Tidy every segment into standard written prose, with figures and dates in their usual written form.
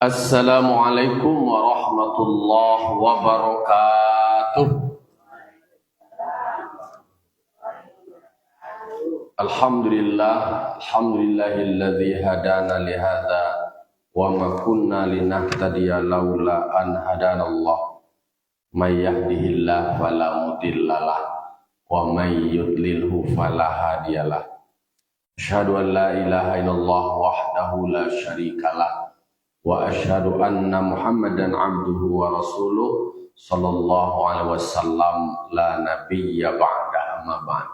Assalamualaikum warahmatullahi wabarakatuh. Alhamdulillahilladzi hadana li hadza wa ma kunna linahtadiya laula an hadanallah. May yahdihillahu fala mudhillalah wa may yudlilhu fala hadiyalah. Asyhadu an la ilaha illallah wahdahu la syarikalah wa asyhadu anna Muhammadan abduhu wa rasuluh sallallahu alaihi wasallam la nabiyya ba'da amma ba'd.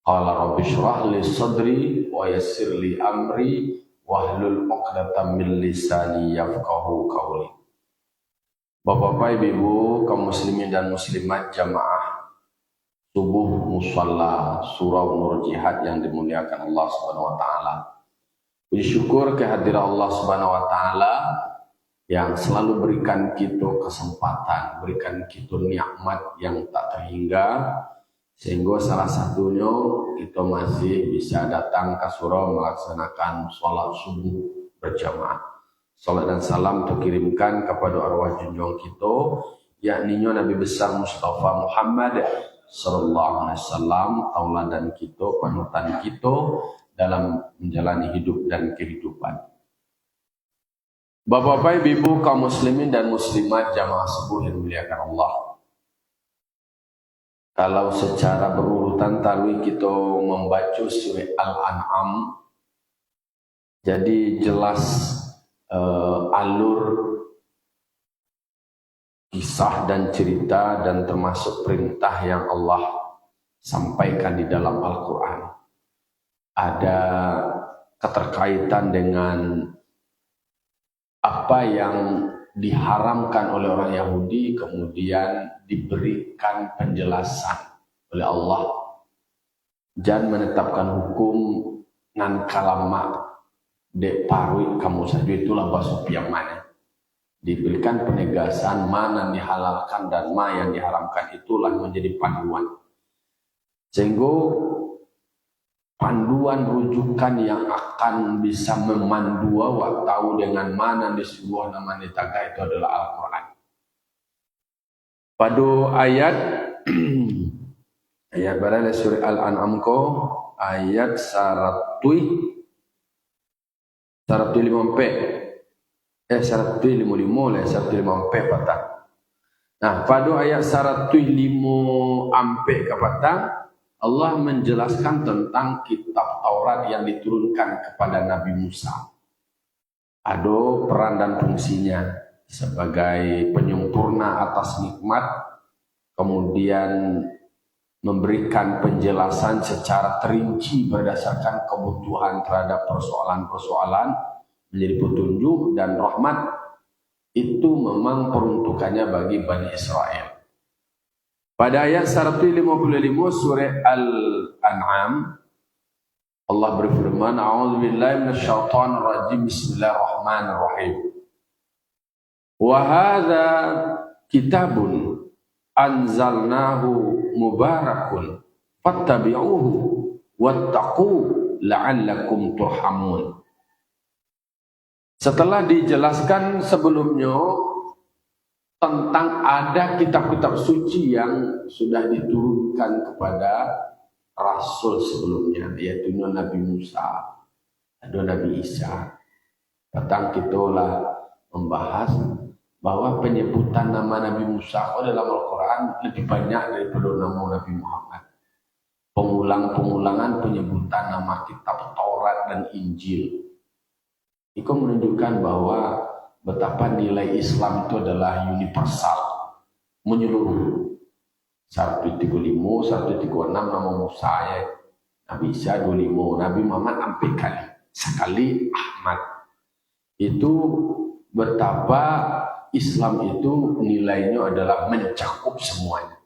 Qala rabbi shrah li sadri wa yassir li amri wahlul 'uqdatam min lisani yafqahu qawli. Bapak-bapak, Ibu, kaum muslimin dan muslimat jamaah subuh musalla surau Nur Jihad yang dimuliakan Allah Subhanahu wa taala. Puji syukur kehadiran Allah Subhanahu wa taala yang selalu berikan kita kesempatan, berikan kita nikmat yang tak terhingga, sehingga salah satunya kita masih bisa datang ke surau melaksanakan sholat subuh berjamaah. Salat dan salam terkirimkan kepada arwah junjung kita, yakni Nabi besar Mustafa Muhammad sallallahu alaihi wasallam, tauladan kita, panutan kita dalam menjalani hidup dan kehidupan. Bapak-bapak, Ibu, kaum muslimin dan muslimat jamaah subuh yang dimuliakan Allah. Kalau secara berurutan tadi kita membaca surah Al-An'am, jadi jelas alur kisah dan cerita dan termasuk perintah yang Allah sampaikan di dalam Al-Quran. Ada keterkaitan dengan apa yang diharamkan oleh orang Yahudi, kemudian diberikan penjelasan oleh Allah dan menetapkan hukum nan kalama dek parwi kamu saja, itulah bahasa yang mana diberikan penegasan mana yang dihalalkan dan mana yang diharamkan, itulah menjadi panduan, sehingga panduan rujukan yang akan bisa memandu awak tahu dengan mana di sebuah nama ditaga itu adalah Al-Quran. Pada ayat ayat barang surah Al-An'am ko ayat 154 patah. Nah, pada ayat 154 patah Allah menjelaskan tentang kitab Taurat yang diturunkan kepada Nabi Musa. Ada peran dan fungsinya sebagai penyempurna atas nikmat, kemudian memberikan penjelasan secara terinci berdasarkan kebutuhan terhadap persoalan-persoalan, menjadi petunjuk dan rahmat. Itu memang peruntukannya bagi Bani Israel. Pada ayat 155 surah Al-An'am, Allah berfirman, A'udzubillahi minasyaitonir rajim, bismillahirrahmanirrahim. Wa hadza kitabun anzalnahu mubarakun fattabi'uhu wattaqu la'allakum turhamun. Setelah dijelaskan sebelumnya tentang ada kitab-kitab suci yang sudah diturunkan kepada Rasul sebelumnya, yaitu Nabi Musa, ada Nabi Isa. Datang kita membahas bahwa penyebutan nama Nabi Musa dalam Al-Quran lebih banyak daripada nama Nabi Muhammad. Pengulang-pengulangan penyebutan nama kitab Taurat dan Injil itu menunjukkan bahwa betapa nilai Islam itu adalah universal, menyeluruh. 135, 136 nama Musa ya, Nabi Isa 25, Nabi Muhammad sampai sekali Ahmad. Itu betapa Islam itu nilainya adalah mencakup semuanya.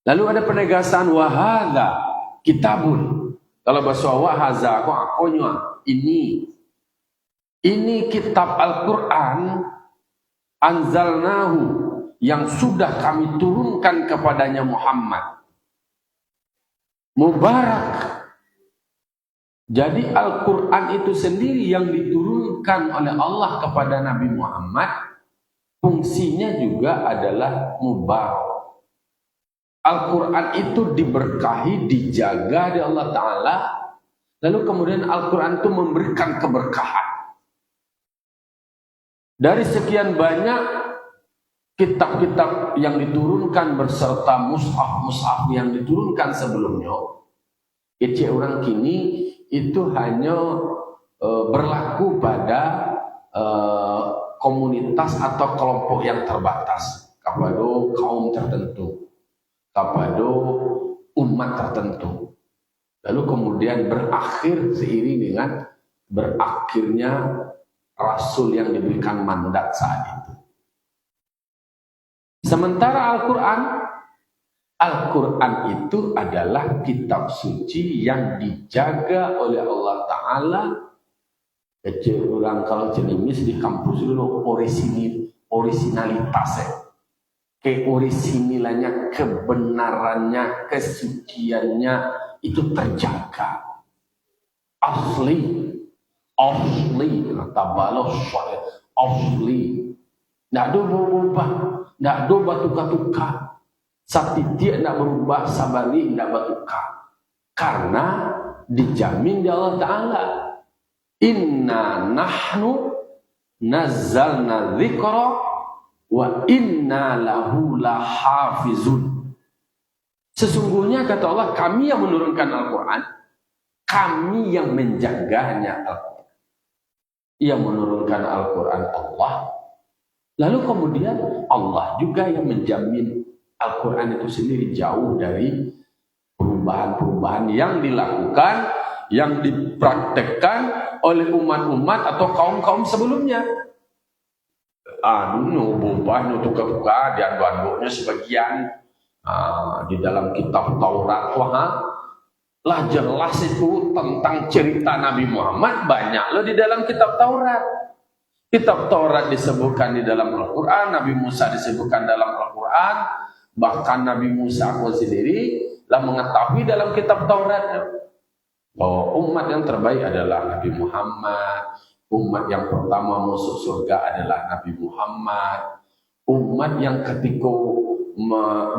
Lalu ada penegasan wahada kitabun. Kalau bahasa wahaza aku akonya ini kitab Al-Quran anzalnahu yang sudah kami turunkan kepadanya Muhammad. Mubarak, Jadi Al-Quran itu sendiri yang diturunkan oleh Allah kepada Nabi Muhammad, fungsinya juga adalah mubarak. Al-Quran itu diberkahi, dijaga oleh Allah Ta'ala, lalu kemudian Al-Quran itu memberikan keberkahan. Dari sekian banyak kitab-kitab yang diturunkan berserta mushaf-mushaf yang diturunkan sebelumnya, itu orang kini itu hanya berlaku pada komunitas atau kelompok yang terbatas, kepada kaum tertentu, kepada umat tertentu. Lalu kemudian berakhir seiring dengan berakhirnya Rasul yang diberikan mandat saat itu. Sementara Al-Quran itu adalah kitab suci yang dijaga oleh Allah Ta'ala. Orang kalau cenimis di kampus dulu originalitasnya, keorisinilannya, kebenarannya, kesuciannya itu terjaga. Asli, kata balos, asli. Tidak ada berubah, tidak ada batu-batuka. Satitik tidak berubah, sabali tidak batuka. Karena dijamin di Allah Ta'ala. Inna nahnu nazzalna dzikra wa inna lahu lahafizun. Sesungguhnya kata Allah, kami yang menurunkan Al-Quran, kami yang menjaganya Al-Quran. Yang menurunkan Al-Quran Allah. Lalu kemudian Allah juga yang menjamin Al-Quran itu sendiri jauh dari perubahan-perubahan yang dilakukan, yang dipraktekkan oleh umat-umat atau kaum-kaum sebelumnya. Berubah, tukar-tukar, diadu-adunya sebagian di dalam kitab Taurat. Lah jelas itu tentang cerita Nabi Muhammad banyak loh di dalam kitab Taurat. Kitab Taurat disebutkan di dalam Al-Quran, Nabi Musa disebutkan dalam Al-Quran. Bahkan Nabi Musa sendiri telah mengetahui dalam kitab Taurat bahwa umat yang terbaik adalah Nabi Muhammad. Umat yang pertama masuk surga adalah Nabi Muhammad. Umat yang ketika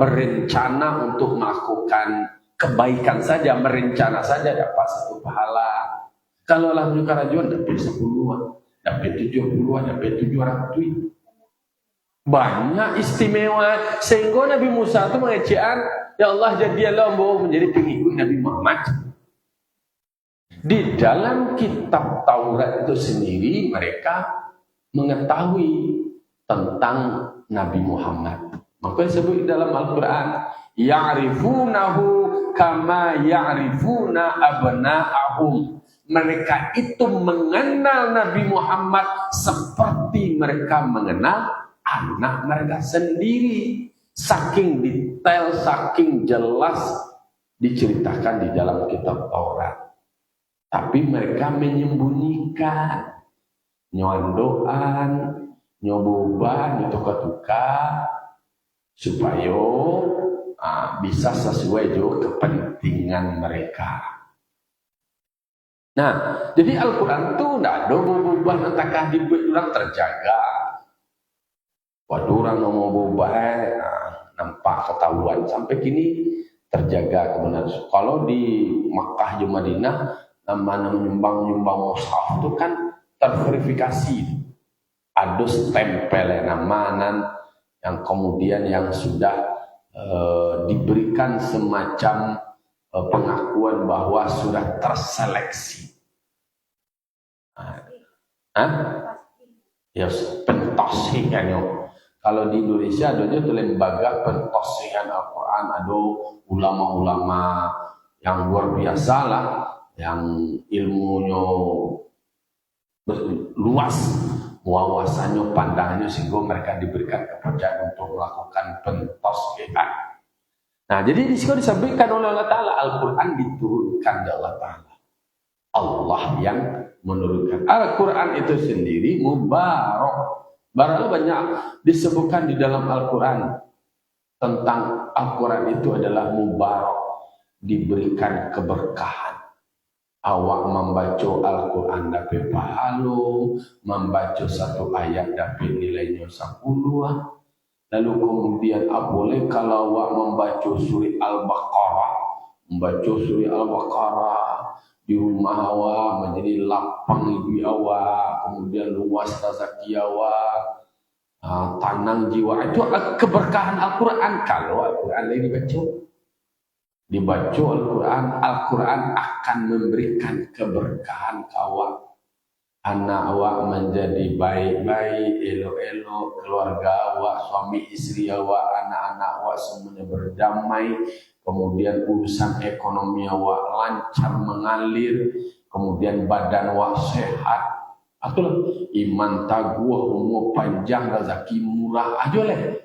berencana untuk melakukan kebaikan saja, merencana saja dapat 1 pahala. Kalau lah menyuka rajuan dapat 10-an, dapat 70-an, dapat 700. Banyak istimewa sehingga Nabi Musa itu mengecekan, ya Allah jadilah mau menjadi pengikut Nabi Muhammad. Di dalam kitab Taurat itu sendiri mereka mengetahui tentang Nabi Muhammad. Maka disebut dalam Al-Quran, ya'rifunahu kama ya'rifuna abna'ahum. Mereka itu mengenal Nabi Muhammad seperti mereka mengenal anak mereka sendiri. Saking detail, saking jelas diceritakan di dalam kitab Taurat. Tapi mereka menyembunyikan, nyondoan, nyoboban, nyotuka-tuka, supaya bisa sesuai juga kepentingan mereka. Nah, jadi Al-Quran itu tidak ada beban entahkah dibuat orang terjaga. Waduh orang mau berubah, nampak ketahuan sampai kini terjaga kebenaran. Kalau di Makkah di Madinah, nama nyumbang mushaf itu kan terverifikasi, ada stempel nama yang kemudian yang sudah diberikan semacam pengakuan bahwa sudah terseleksi. Ya, pentasihannya. Kalau di Indonesia adanya tuh lembaga pentasihan Al-Quran, ada ulama-ulama yang luar biasa lah, yang ilmunya luas, wawasannya, pandangannya, sehingga mereka diberikan kepercayaan untuk melakukan pentasihan. Nah, jadi di sini disampaikan oleh Allah Ta'ala, Al-Quran diturunkan oleh Allah Ta'ala. Allah yang menurunkan. Al-Quran itu sendiri mubarak. Barangkali banyak disebutkan di dalam Al-Quran tentang Al-Quran itu adalah mubarak, diberikan keberkahan. Awak membaca Al-Quran dapat pahala, membaca satu ayat dapat nilainya 10. Lalu kemudian boleh kalau awak membaca surah Al-Baqarah, membaca surah Al-Baqarah di rumah awak menjadi lapang hidup awak, kemudian luas rezeki awak, tenang jiwa. Itu keberkahan Al-Quran. Kalau Al-Quran lagi dibaca Al-Quran, Al-Quran akan memberikan keberkahan ke awak. Anak awak menjadi baik-baik, elok-elok, keluarga awak, suami istri awak, anak-anak awak semuanya berdamai, kemudian urusan ekonomi awak lancar mengalir, kemudian badan awak sehat. Itulah iman taguh, umur panjang, rezeki murah, ajolah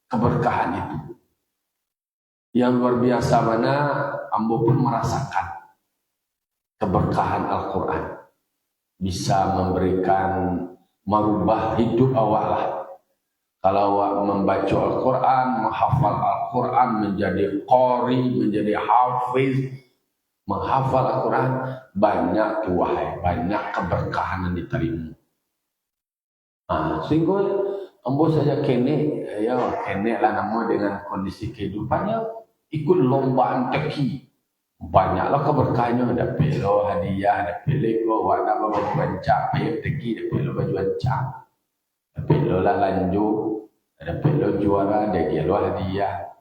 keberkahan itu. Yang luar biasa mana ambo pun merasakan keberkahan Al-Quran. Bisa memberikan, merubah hidup awak lah. Kalau awak membaca Al-Quran, menghafal Al-Quran, menjadi qari, menjadi hafiz, menghafal Al-Quran, banyak tuahai, banyak keberkahan yang diterima. Sehingga ambo saja kene lah nama dengan kondisi kehidupannya, ikut lombaan teki. Banyaklah keberkahannya, ada pelo hadiah, ada pelo warna baju bancak, payah teki, ada pelo baju bancak, ada pelo lah lanjut, ada pelo juara, ada gelo hadiah.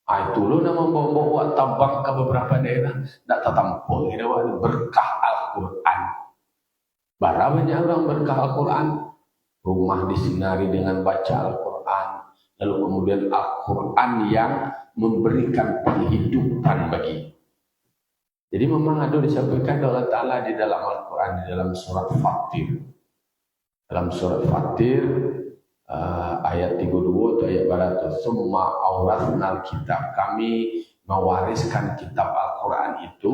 Itu lo nama bawa tabang ke beberapa daerah, tak tertampung, ini berkah Al-Quran. Bara banyak orang berkah Al-Quran, rumah disinari dengan baca Al-Quran, lalu kemudian Al-Quran yang memberikan penghidupan bagi. Jadi memang ada disampaikan oleh Allah Ta'ala di dalam Al-Quran, di dalam surat Fatir. Dalam surat Fatir, ayat 32 atau ayat 100, summa awrathnal kitab, kami mewariskan kitab Al-Quran itu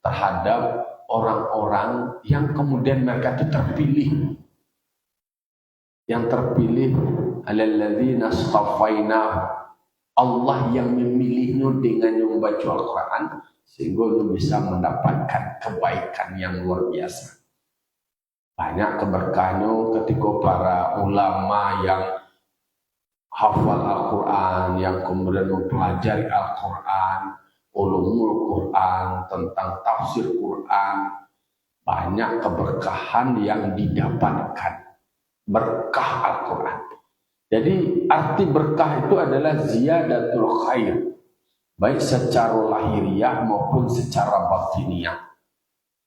terhadap orang-orang yang kemudian mereka itu terpilih. Yang terpilih alalladzina astafaina, Allah yang memilihnya dengan membaca Al-Quran, sehingga lu bisa mendapatkan kebaikan yang luar biasa. Banyak keberkahannya ketika para ulama yang hafal Al-Quran, yang kemudian mempelajari Al-Quran, ulumul Quran, tentang tafsir Quran, banyak keberkahan yang didapatkan. Berkah Al-Quran. Jadi arti berkah itu adalah ziyadatul khair, baik secara lahiriah maupun secara batiniah,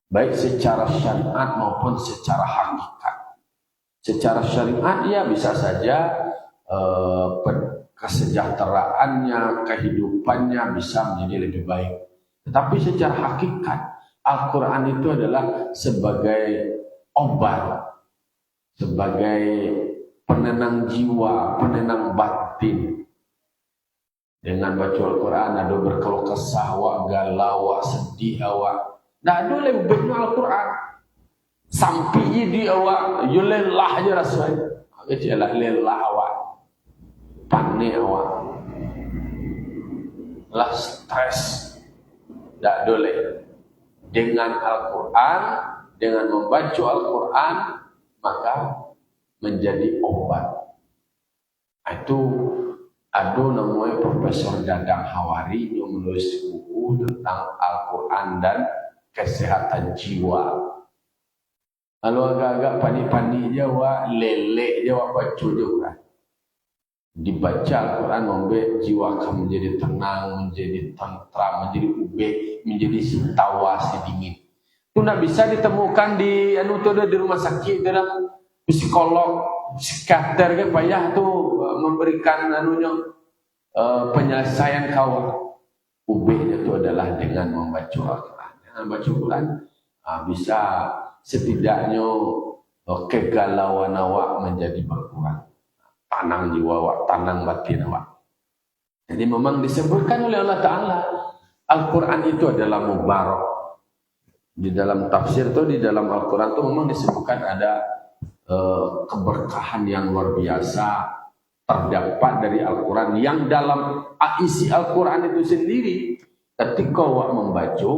baik secara syariat maupun secara hakikat. Secara syariat ya bisa saja kesejahteraannya, kehidupannya bisa menjadi lebih baik. Tetapi secara hakikat, Al-Quran itu adalah sebagai obat, sebagai penenang jiwa, penenang batin. Dengan baca Al-Quran, ada berkeluh kesah, awak galau, awak sedih, awak. Nah, ada lebih baiknya Al-Quran. Sampai di awak, you lelah aja rasanya. Kecilah lelah awak. Panik awak. Lah stres. Tak boleh. Dengan Al-Quran, dengan membaca Al-Quran, maka menjadi obat. Itu ada namanya Profesor Dadang Hawari yang menulis buku tentang Al-Quran dan kesehatan jiwa. Kalau agak-agak panik-panik Jawa, lelek Jawa baca juga. Dibaca Al-Quran membuat jiwa kamu menjadi tenang, menjadi tentram, menjadi ubek, menjadi tawasi dingin. Itu tidak bisa ditemukan di di rumah sakit dalam psikolog, psikiater ke payah tu memberikan penyelesaian kau. Ubehnya itu adalah dengan membaca Al-Quran. Dengan membaca Al-Quran bisa setidaknya kegalauan awak menjadi berkurang. Tanang jiwa awak, tanang batin awak. Jadi memang disebutkan oleh Allah Ta'ala, Al-Quran itu adalah mubarak. Di dalam tafsir itu, di dalam Al-Quran itu memang disebutkan ada keberkahan yang luar biasa terdapat dari Al-Quran, yang dalam isi Al-Quran itu sendiri ketika awak membaca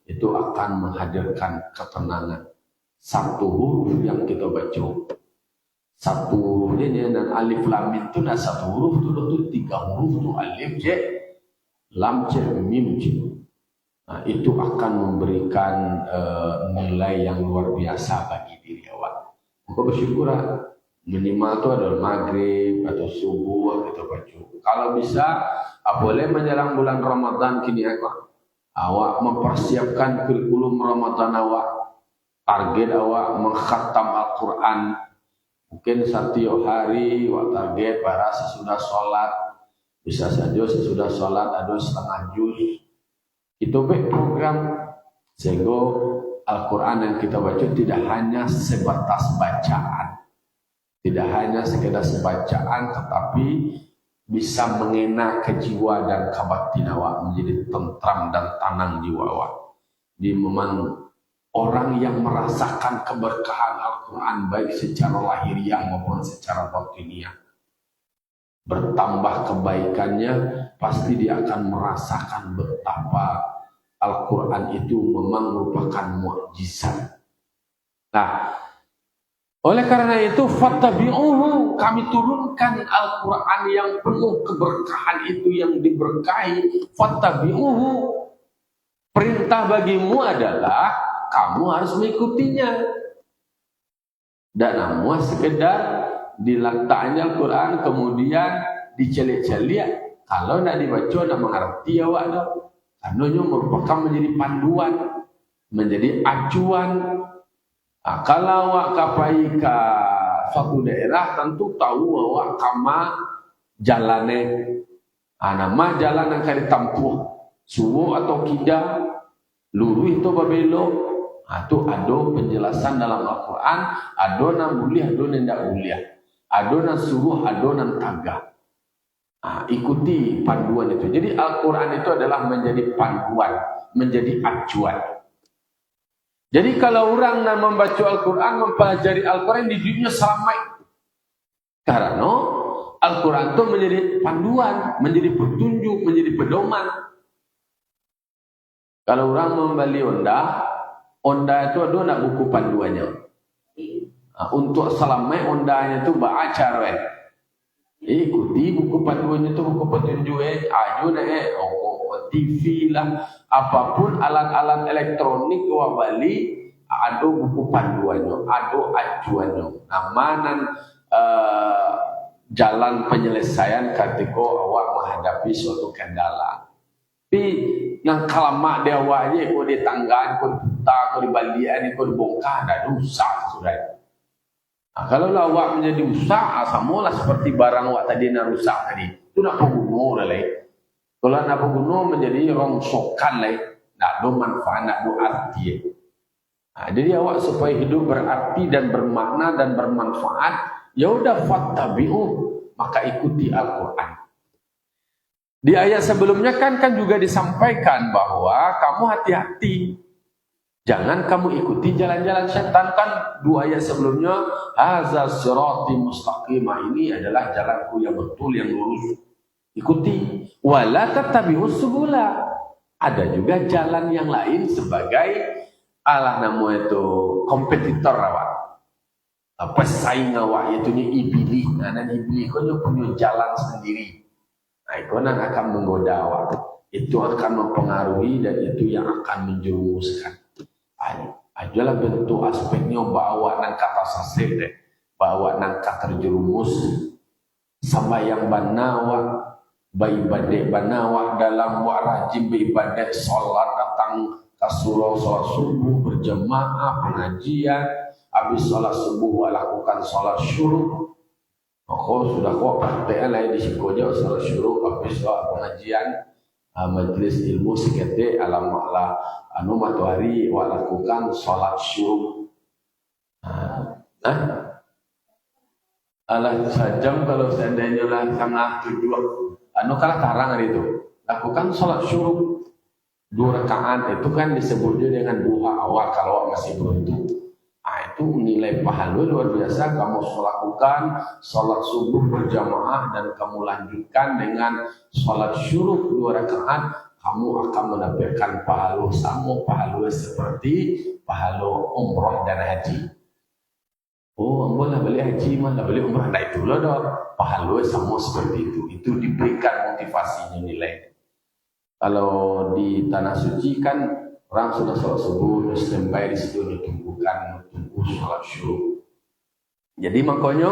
itu akan menghadirkan ketenangan. Satu huruf yang kita baca, satu huruf ini dan alif lam mim itu nah satu huruf itu tiga huruf itu alif j lam j mim j. Nah, itu akan memberikan nilai yang luar biasa bagi diri awak. Maka bersyukur minimal itu adalah maghrib atau subuh kita baca. Kalau bisa boleh menjelang bulan Ramadan kini awak mempersiapkan kurikulum Ramadan awak. Target awak mengkhatam Al-Quran. Mungkin setiap hari awak target para sesudah sholat. Bisa saja sesudah sholat ada setengah juz. Itu program sehingga Al-Quran yang kita baca tidak hanya sebatas bacaan, tidak hanya sekedar sebacaan, tetapi bisa mengena ke jiwa dan ke batin awak, menjadi tentram dan tenang jiwa awak. Di memang orang yang merasakan keberkahan Al-Quran baik secara lahiriah maupun secara batiniah, bertambah kebaikannya, pasti dia akan merasakan betapa Al-Quran itu memang merupakan mukjizat. Nah, oleh karena itu fattabi'uhu, kami turunkan Al-Quran yang penuh keberkahan itu, yang diberkahi. Fattabi'uhu, perintah bagimu adalah kamu harus mengikutinya. Dan namun sekedar diletaknya Al-Quran kemudian dicelik-celik, kalau tidak dibaca tidak mengerti awak dah. Karena merupakan menjadi panduan, menjadi acuan. Nah, kalau awak kapai ke suatu daerah tentu tahu awak kama jalannya. Nama jalan yang akan ditempuh, subuh atau kida, lurus itu babelok. Itu ada penjelasan dalam Al-Quran, ada yang boleh, ada yang tidak boleh. Ada yang suruh, ada yang tagah. Ikuti panduan itu. Jadi Al-Quran itu adalah menjadi panduan, menjadi acuan. Jadi kalau orang yang membaca Al-Quran, mempelajari Al-Quran, hidupnya selamat. Karena Al-Quran itu menjadi panduan, menjadi petunjuk, menjadi pedoman. Kalau orang membeli Onda itu ada nak buku panduannya. Untuk selamat ondanya itu baca ikuti buku panduannya itu, buku petunjuk TV lah, apapun alat-alat elektronik wa bali ada buku panduannya, ada acuannya. Amanan jalan penyelesaian ketika awak menghadapi suatu kendala. Tapi yang kalamak dia awak je, kau di tanggaan, kau di putar, kau di balian, kau di bongkar, dah rusak sudah. Kalau awak menjadi rusak, samalah seperti barang awak tadi nak rusak tadi. Itu nak penggunaan lah. Kalau nak penggunaan menjadi rongsokan lah, nak ada manfaat, nak ada arti. Jadi awak supaya hidup berarti dan bermakna dan bermanfaat, ya udah fattabi'u, maka ikuti Al-Quran. Di ayat sebelumnya kan juga disampaikan bahwa kamu hati-hati. Jangan kamu ikuti jalan-jalan syaitan. Kan dua ayat sebelumnya, hadza sirati mustaqimah, ini adalah jalanku yang betul, yang lurus. Ikuti. Wala tattabi'us subula. Ada juga jalan yang lain sebagai nama itu kompetitor awak. Pesaing awak itu iblis. Dan iblis itu punya jalan sendiri. Itu akan menggoda awak. Itu akan mempengaruhi dan itu yang akan menjerumuskan. Ajalah bentuk aspeknya bawa nang kata sasir deh, bawa nang terjerumus sama yang banawa, baibadah banawa dalam wak rajin baibadah solat, datang ke surau solat subuh berjamaah pengajian, habis solat subuh lakukan solat syuruk. Sudah kok praktek lah di sikonya solat syuruk, habis solat pengajian majelis ilmu sekete alam maklah matahari wa lakukan sholat syuruk. Alah sajam kalau seandainya lah tengah tujuh kalah tarang hari itu lakukan sholat syuruk 2 rakaat, itu kan disebutnya dengan duha awal kalau masih beruntung. Itu nilai pahala luar biasa. Kamu lakukan sholat subuh berjamaah dan kamu lanjutkan dengan sholat syuruk 2 rakaat, kamu akan mendapatkan pahala sama pahala seperti pahala umrah dan haji. Oh, ambil lah balik haji, malah balik umrah. Nah itulah dah pahala sama seperti itu. Itu diberikan motivasinya nilai. Kalau di tanah suci kan orang sudah sholat subuh, sampai di situ tunggu sholat syuruk. Jadi makanya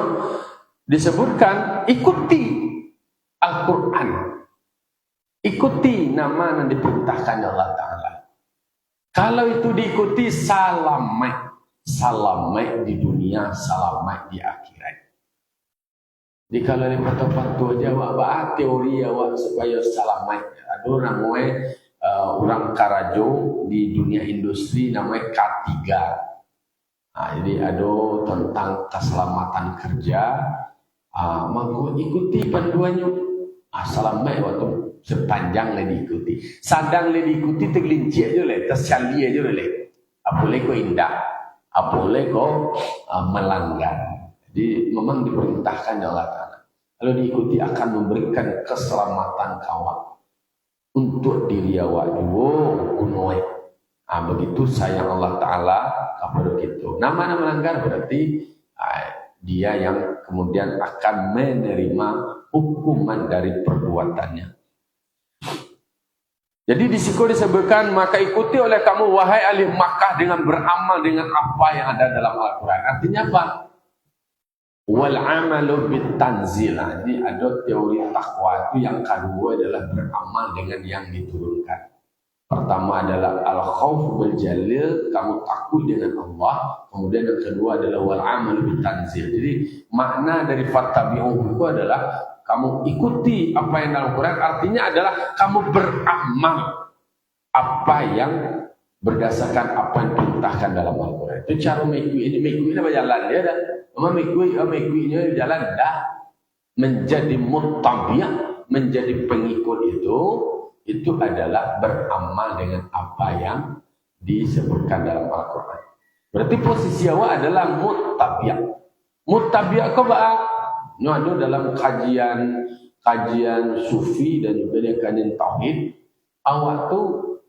disebutkan ikuti Al-Quran, ikuti nama yang diperintahkan Allah Ta'ala. Kalau itu diikuti, selamat di dunia, selamat di akhirat. Jadi kalau di foto-foto aja awak teori awak supaya selamat. Ada orang Karajo di dunia industri namanya K3. Nah, jadi ada tentang keselamatan kerja. Maka ikuti panduannya. Selamat waktu sepanjang le diikuti. Sadang le diikuti tergelinci aja le, tersyali aja le. Boleh kau indah, boleh kau melanggar. Jadi memang diperintahkan Allah Ta'ala. Kalau diikuti akan memberikan keselamatan kawan untuk diri awak juga. Begitu sayang Allah Ta'ala kepada kita. Nama melanggar berarti dia yang kemudian akan menerima hukuman dari perbuatannya. Jadi di situ disebutkan, maka ikuti oleh kamu wahai ahli Makkah dengan beramal dengan apa yang ada dalam Al-Quran. Artinya apa? Wal amalu bit tanzil. Ini ada teori takwa itu yang kedua adalah beramal dengan yang diturunkan. Pertama adalah al-khawf bil jalil, kamu takut dengan Allah. Kemudian yang kedua adalah wal amalu bit tanzil. Jadi makna dari fattabi'uhu itu adalah kamu ikuti apa yang dalam Al-Quran. Artinya adalah kamu beramal apa yang berdasarkan apa yang diperintahkan dalam Al-Quran. Itu cara mengikuti ini apa jalan dia dah. Mengikuti jalan dah menjadi muttabi', menjadi pengikut itu adalah beramal dengan apa yang disebutkan dalam Al-Quran. Berarti posisi awak adalah muttabi'. Muttabi' kau ada dalam kajian sufi dan juga kajian tauhid, awak tu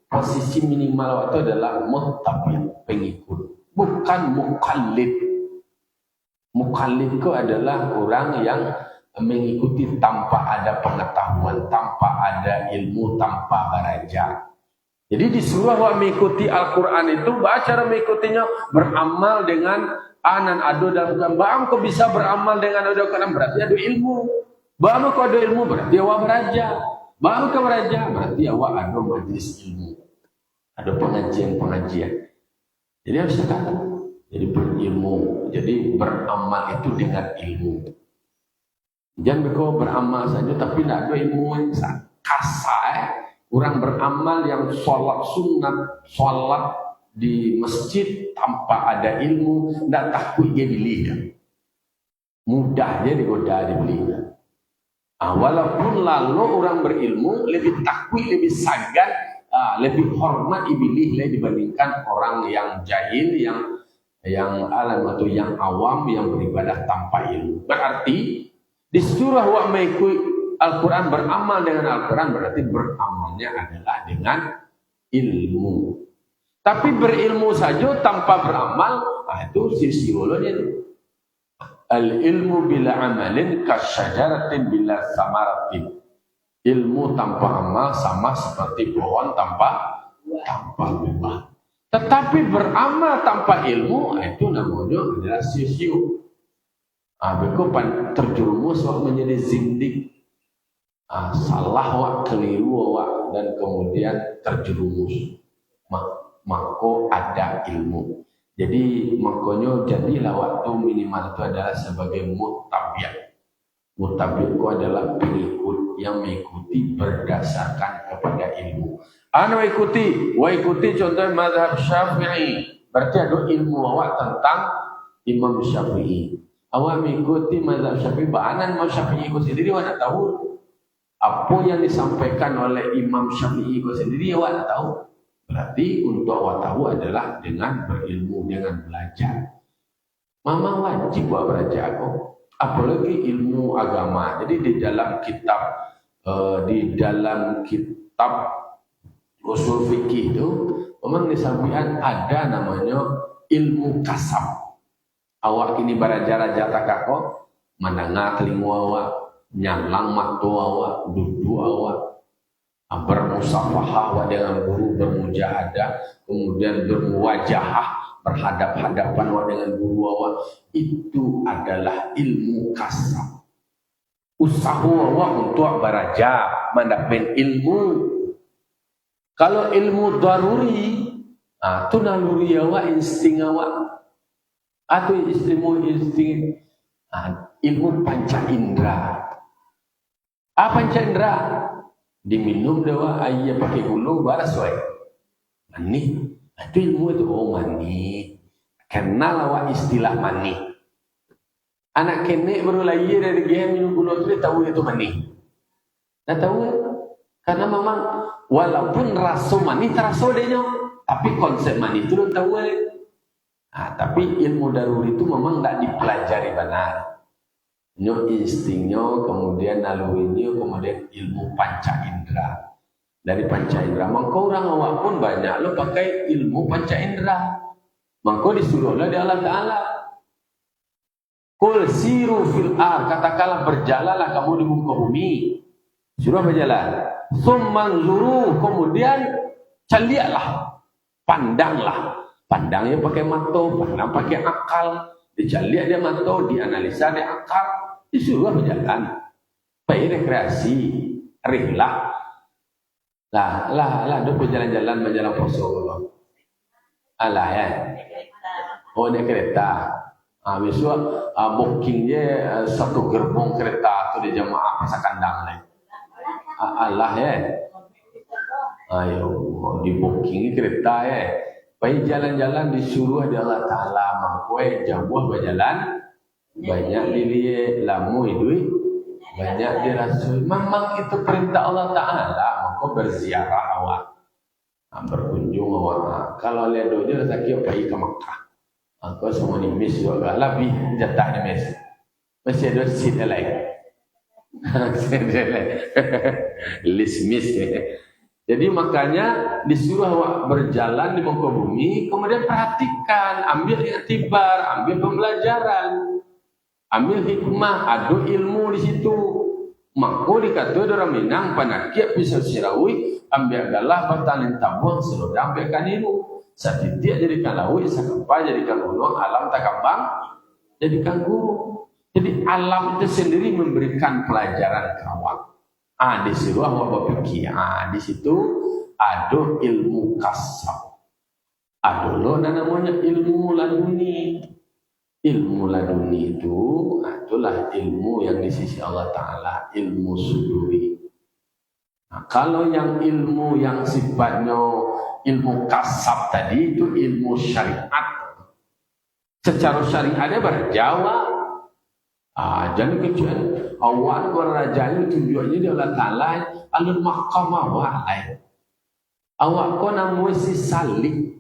posisi minimal awak tu adalah muttabi', pengikut, bukan mukallid. Mukallid itu adalah orang yang mengikuti tanpa ada pengetahuan, tanpa ada ilmu, tanpa belajar. Jadi disuruh awak mengikuti Al-Quran itu, cara mengikutinya beramal dengan anan ado dalam Quran. Kau bisa beramal dengan ado Quran berarti ada ilmu. Baru kau ada ilmu berarti awak belajar. Baru kau belajar berarti awak ada majlis ilmu, ada pengajian. Jadi harus tahu. Jadi berilmu, jadi beramal itu dengan ilmu. Jangan kau beramal saja tapi tidak ada ilmu yang kasar. Orang beramal yang sholat sunat, sholat di masjid tanpa ada ilmu, tidak takut dia dilihat. Mudah dia digoda dibeli. Walaupun lalu orang berilmu lebih takut, lebih sagan, lebih hormat iblis dibandingkan orang yang jahil, yang alam atau yang awam yang beribadah tanpa ilmu. Berarti disuruh awak mengikuti Al-Quran, beramal dengan Al-Quran berarti beramalnya adalah dengan ilmu. Tapi berilmu saja tanpa beramal, itu sisi-siolanya. Al-ilmu bila amalin kasyajaratin bila samaratin. Ilmu tanpa amal sama seperti pohon tanpa buah. Tetapi beramal tanpa ilmu itu namanya adalah sisiu. Begitu terjerumus menjadi zindik. Salah wak, keliru wak, dan kemudian terjerumus. Maka ada ilmu. Jadi makanya jadilah waktu minimal itu adalah sebagai muttabi'. Muttabi' itu adalah pengikut yang mengikuti berdasarkan kepada ilmu. Ikuti contoh mazhab Syafi'i. Berarti ada ilmu awak tentang Imam Syafi'i. Awak mengikuti mazhab Syafi'i, baanan Imam Syafi'i itu sendiri awak nak tahu apa yang disampaikan oleh Imam Syafi'i itu sendiri awak nak tahu. Berarti untuk awak tahu adalah dengan berilmu, dengan belajar. Mama wajib awak belajar kok. Apalagi ilmu agama. Jadi di dalam kitab usul fikih itu memang disampaikan ada namanya ilmu kasab. Awak ini baraja-raja takako menengah telinga awak, nyalang mata awak, duduk awak, bermusafahah awak dengan guru, bermujahadah, kemudian bermuwajahah, berhadap-hadapan awak dengan guru awak. Itu adalah ilmu kasab. Usaha awak untuk baraja mendapat ilmu. Kalau ilmu daruri, itu naluri awak, insting awak, atau insting ilmu panca indera. Apa panca indera? Diminum dewa air pakai gula balas wae. Mani. Itu ilmu itu mani. Kenal awak istilah mani. Anak kenek baru lahir dari dia minum gula tu dia tahu itu mani. Dah tahu? Karena memang walaupun rasa mani terasa dia, tapi konsep mani itu belum tahu. Tapi ilmu daruri itu memang tak dipelajari benar. Nyo instingnya, kemudian nalurinya, kemudian ilmu panca indera. Dari panca indera, maka orang awak pun banyak lo pakai ilmu panca indera. Maka disuruhlah di Allah Ta'ala. Qul siru fil ar, katakanlah berjalanlah kamu di muka bumi. Suruh berjalan. Tsumman zuru, kemudian caliaklah, pandanglah. Pandangnya pakai mata, pandang pakai akal. Dicaliak dia mata, dianalisa dia akal. Disuruh berjalan. Baik rekreasi, rihlah. Lah, dia berjalan-jalan berjalan poso. Alah ya. Oh, naik kereta. Besok booking dia satu gerbong kereta tu di jemaah pasar kandang ni. Allah ya. Ayo, di booking kereta ya. Baik jalan-jalan disuruh di Allah Ta'ala. Mangkoi jauh berjalan. Banyak dilihat lamu duit. Banyak dirasui. Memang itu perintah Allah Ta'ala. Maka berziarah awak. Berkunjung awak. Kalau lihat doanya rezeki pergi ke Makkah. Aku semua ni miss juga. Lebih jatah ni miss. Masih ada seat lain. List miss. Jadi makanya disuruh awak berjalan di muka bumi, kemudian perhatikan, ambil iktibar, ambil pembelajaran, ambil hikmah, ada ilmu di situ. Maka dikata orang Minang panakia pisau sirawi, ambil galah bertalin tabuang selodang ambilkan ilmu. Satitik jadikan lawi, sakapa jadikan ulung, alam takambang jadikan guru. Jadi alam itu sendiri memberikan pelajaran ke awak. Disuruh awak berfikir. Di situ ada ilmu kasab. Ada lo namanya ilmu laduni. Ilmu laduni itu adalah ilmu yang di sisi Allah Ta'ala, ilmu suduri. Kalau yang ilmu yang sifatnya ilmu kasab tadi itu ilmu syariat. Secara syariatnya berjawab. Jangan kecuali awak berrajanya tujuannya di Allah Ta'ala alun mahkamah walai. Awak ko namu si salik.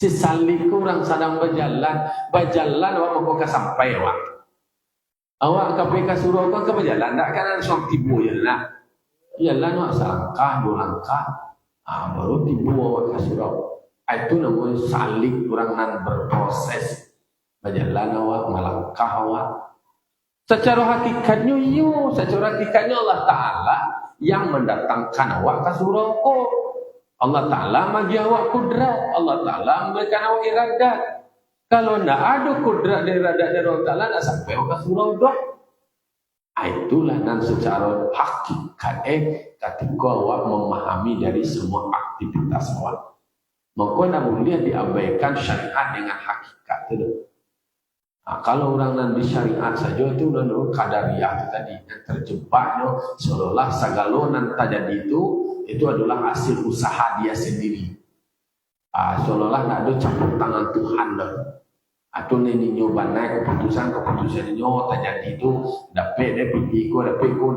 Si salik ko orang sedang berjalan awak mau ke sampai awak. Awak KPK suruh awak ke berjalan, tak kan ada suang tibu je lah. Ialah nak selangkah, 2 langkah, baru tibu awak ke surau. Itu namanya salik, orang nan berproses. Berjalan awak, melangkah awak. Secara hakikatnya, secara hakikatnya Allah Ta'ala yang mendatangkan awak ke surau ko. Allah Ta'ala bagi awak kudrat. Allah Ta'ala memberikan awak iradat. Kalau tidak ada kudrat dan iradat dari Allah Ta'ala, tidak sampai awak ke surau dok. Itulah dan secara hakikat ketika awak memahami dari semua aktivitas awak. Maka tidak boleh diabaikan syariat dengan hakikat itu. Kalau orang nan di syariat saja itu udah qadariyah tadi yang terjebaknya seolah-olah sagalonan terjadi itu adalah hasil usaha dia sendiri. Seolah-olah tidak ada campur tangan Tuhan dah. Atau ini nyoba naik keputusan ini terjadi itu dapat dia pergi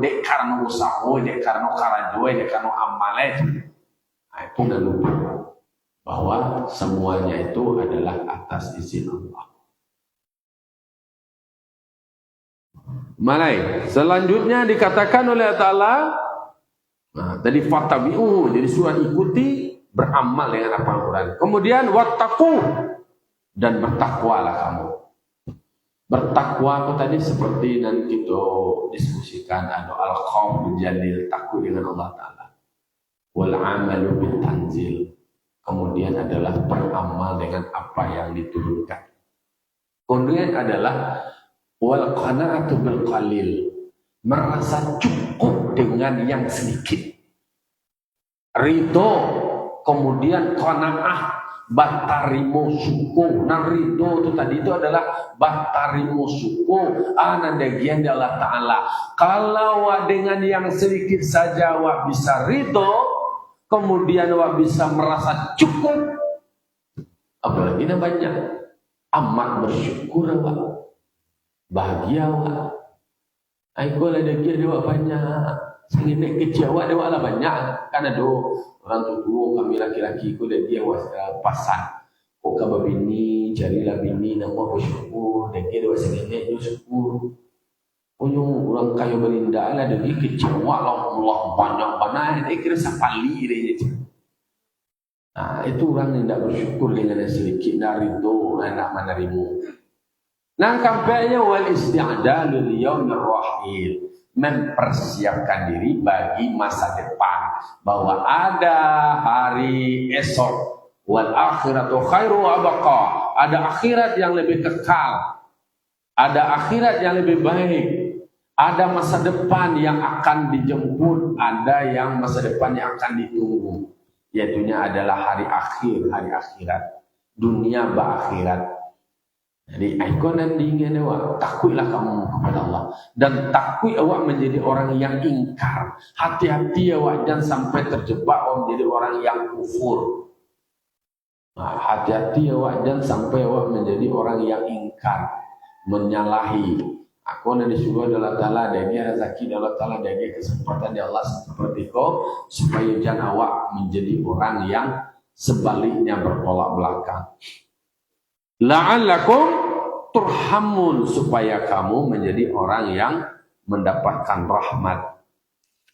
dek karena usaha, dek karena karajoy, dek karena amal itu. Itu dah lupa bahwa semuanya itu adalah atas izin Allah. Malai. Selanjutnya dikatakan oleh Allah Ta'ala Nah, tadi fatabi'u, jadi surah ikuti, beramal dengan apa Al-Quran. Kemudian wattaqu, dan bertakwalah kamu. Bertakwa itu tadi seperti nanti kita diskusikan, ada al-khawf jalil, takut dengan Allah Ta'ala. Wal amalu bil tanzil, kemudian adalah beramal dengan apa yang diturunkan. Kemudian adalah wal qana'atu bil qalil, merasa cukup dengan yang sedikit. Ridho, kemudian qana'ah, batarimo suku. Nah ridho itu tadi itu adalah batarimo suku. Anandagian Allah Ta'ala. Kalau dengan yang sedikit saja wak bisa ridho, kemudian wak bisa merasa cukup, apalagi yang banyak, amat bersyukur wak, bahagia wak. Aku lah dia wak banyak, sengit kecewa dia wak lah banyak. Kan ada orang tua kami laki-laki ku dia pasan. Kok kabar bini, carilah bini nama bersyukur, dia wak sengit dia syukur. Punyung orang kaya berindah lah dia kecewa Allah banyak-banyak, dia kira sapali dia. Nah, itu orang yang tidak bersyukur dengan yang sedikit dari itu nak menerima. Nah, kampanye wal isti'dalu liyaumir rahil, mempersiapkan diri bagi masa depan, bahwa ada hari esok. Wal akhiratu khairu wa abqa, ada akhirat yang lebih kekal, ada akhirat yang lebih baik, ada masa depan yang akan dijemput, ada yang masa depan yang akan ditunggu. Yaitunya adalah hari akhir, hari akhirat, dunia berakhirat. Jadi ikon dan dingin awak, takutlah kamu kepada Allah, dan takut awak menjadi orang yang ingkar. Hati-hati awak jangan sampai terjebak menjadi orang yang kufur. Nah, hati-hati awak jangan sampai awak menjadi orang yang ingkar, menyalahi. Aku nanti disuruh Allah Ta'ala dagi rezeki Allah Ta'ala dagi kesempatan di Allah seperti kau, supaya jangan awak menjadi orang yang sebaliknya bertolak belakang. La'allakum turhamun, supaya kamu menjadi orang yang mendapatkan rahmat.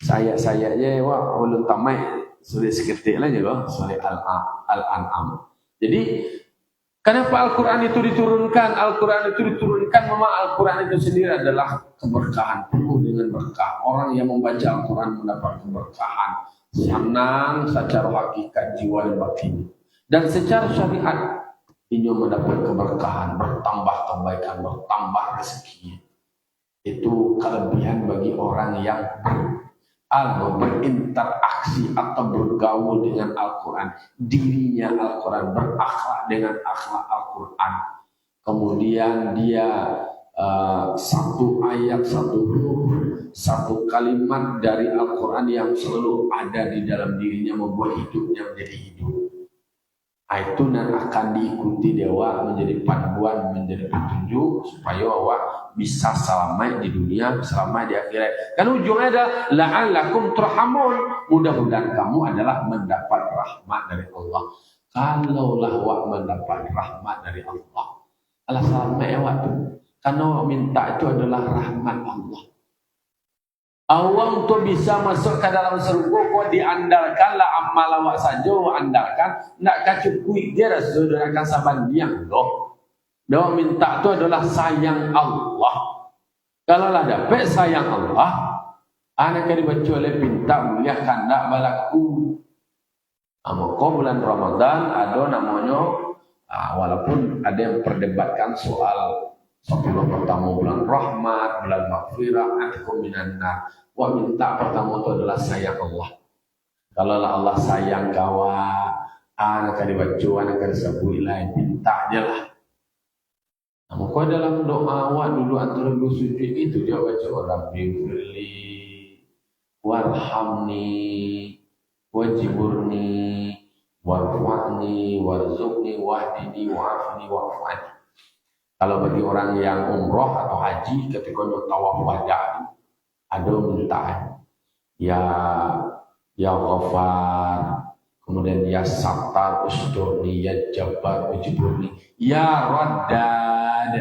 Saya-sayanya wah ulun tamai sulit seketik lah juga sulit al-an'am. Jadi kenapa Al-Quran itu diturunkan? Al-Quran itu diturunkan, memang Al-Quran itu sendiri adalah keberkahan, penuh dengan berkah. Orang yang membaca Al-Quran mendapat keberkahan, senang secara hakikat jiwa dan batin. Dan secara syariat, ini mendapat keberkahan, bertambah kebaikan, bertambah rezeki. Itu kelebihan bagi orang yang berinteraksi atau bergaul dengan Al-Quran, dirinya Al-Quran, berakhlak dengan akhlak Al-Quran. Kemudian dia satu ayat, satu huruf, satu kalimat dari Al-Quran yang selalu ada di dalam dirinya membuat hidupnya menjadi hidup. Itu yang akan diikuti dewa, menjadi panduan, menjadi petunjuk supaya awak bisa selamat di dunia, selamat di akhirat. Kan ujungnya adalah la'allakum turhamun, mudah-mudahan kamu adalah mendapat rahmat dari Allah. Kalaulah awak mendapat rahmat dari Allah, Allah selamat awak tu. Karena awak minta itu adalah rahmat Allah. Awak untuk bisa masuk ke dalam surga, kau diandalkanlah amal awak saja, awak andalkan. Nak kacukui dia sudah akan sabandiang loh. Awak minta itu adalah sayang Allah. Kalau lah dapat sayang Allah, anak yang dibaca oleh pinta mulia kandak balaku. Maka bulan Ramadan ada namanya, walaupun ada yang perdebatkan soal 10 pertama bulan rahmat, bulan maghfirah, atkum minan nar. Wa minta pertama itu adalah sayang Allah. Kalau Allah sayang kawa, anak yang dibaca, anak yang disebut lain, minta je lah. Maka dalam doa awak dulu antara dua sujud itu dia baca Rabbi firli warhamni wajiburni warfa'ni warzuqni wahdini wa'afni wa'afani. Kalau bagi orang yang umroh atau haji ketika tawaf wada, ada minta ya Ghafar, kemudian ya Sattar usturni, ya Jabbar ujiburni, ya Raddad,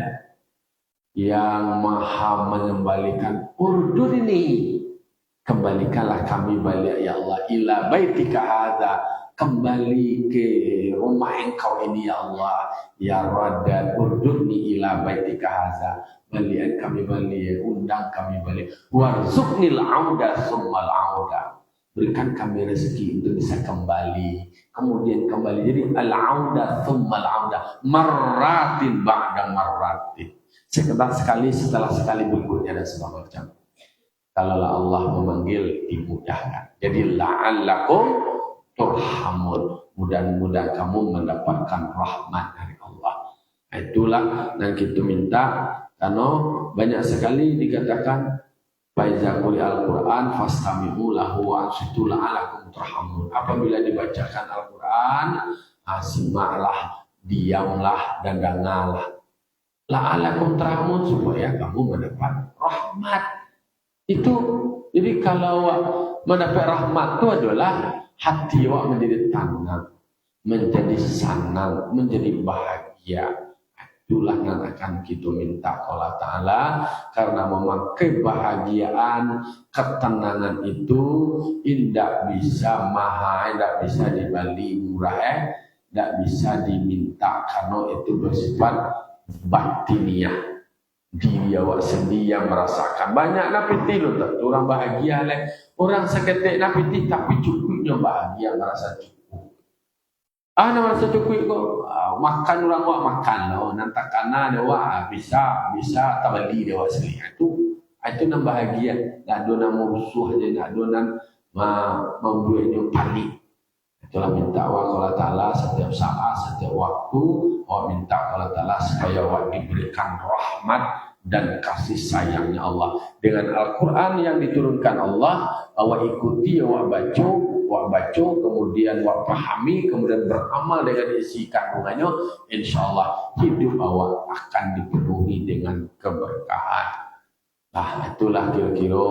yang maha mengembalikan urdun ini kembalikanlah kami balik ya Allah ila baitika hadza, kembali ke rumah engkau ini ya Allah, ya Radda urduni ila baitika hadza, balik kami balik, undang kami balik, warzuqnil auda summal auda, berikan kami rezeki untuk bisa kembali, kemudian kembali. Jadi al-auda summal auda, marratin ba'da marratin, sekali setelah sekali berikutnya dan segala macam. Kalau Allah memanggil, dimudahkan. Jadi la'allakum turhamun, mudah-mudahan kamu mendapatkan rahmat dari Allah. Itulah yang kita minta, karena banyak sekali dikatakan faiza quri'al Qur'an fastami'u lahu wa ansitu la'allakum turhamun. Apabila dibacakan Al-Qur'an, simaklah, diamlah dan dengarlah. La'allakum turhamun, supaya kamu mendapat rahmat. Itu jadi kalau mendapat rahmat itu adalah hati awak menjadi tenang, menjadi senang, menjadi bahagia. Itulah yang akan kita minta Allah Ta'ala, karena memang kebahagiaan, ketenangan itu tidak bisa mahal, tidak bisa dibeli murah, tidak bisa diminta, karena itu bersifat batiniah. Diri awak sendiri yang merasakan. Banyak napiti loh, orang bahagia lah. Orang seketik napiti tapi cukupnya bahagia, merasa cukup. Nak merasa cukup kok. Makan orang awak makan lah. Nanti karena dia awak bisa tak beli dia awak sendiri. Itu yang bahagia. Tak ada nama musuh aja, tak ada nama membuatnya panik. Itulah minta Allah Ta'ala setiap saat, setiap waktu, awak minta Allah Ta'ala supaya awak diberikan rahmat dan kasih sayangnya Allah. Dengan Al-Quran yang diturunkan Allah, awak ikuti, awak baca, kemudian awak pahami, kemudian beramal dengan isi kandungannya, insya Allah hidup awak akan dipenuhi dengan keberkahan. Nah, itulah kira-kira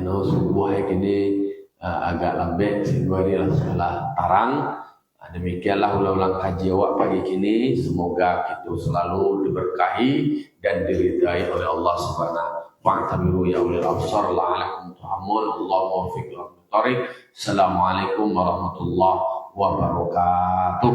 subuh ini agak lembek, sehingga ini adalah tarang. Demikianlah ulang-ulang kaji awak pagi kini. Semoga kita selalu diberkahi dan diridai oleh Allah Subhanahu wa ta'ala. Ya ulil absar la'alakum turhamun. Allahu muwaffiq ila thoriq. Assalamualaikum warahmatullahi wabarakatuh.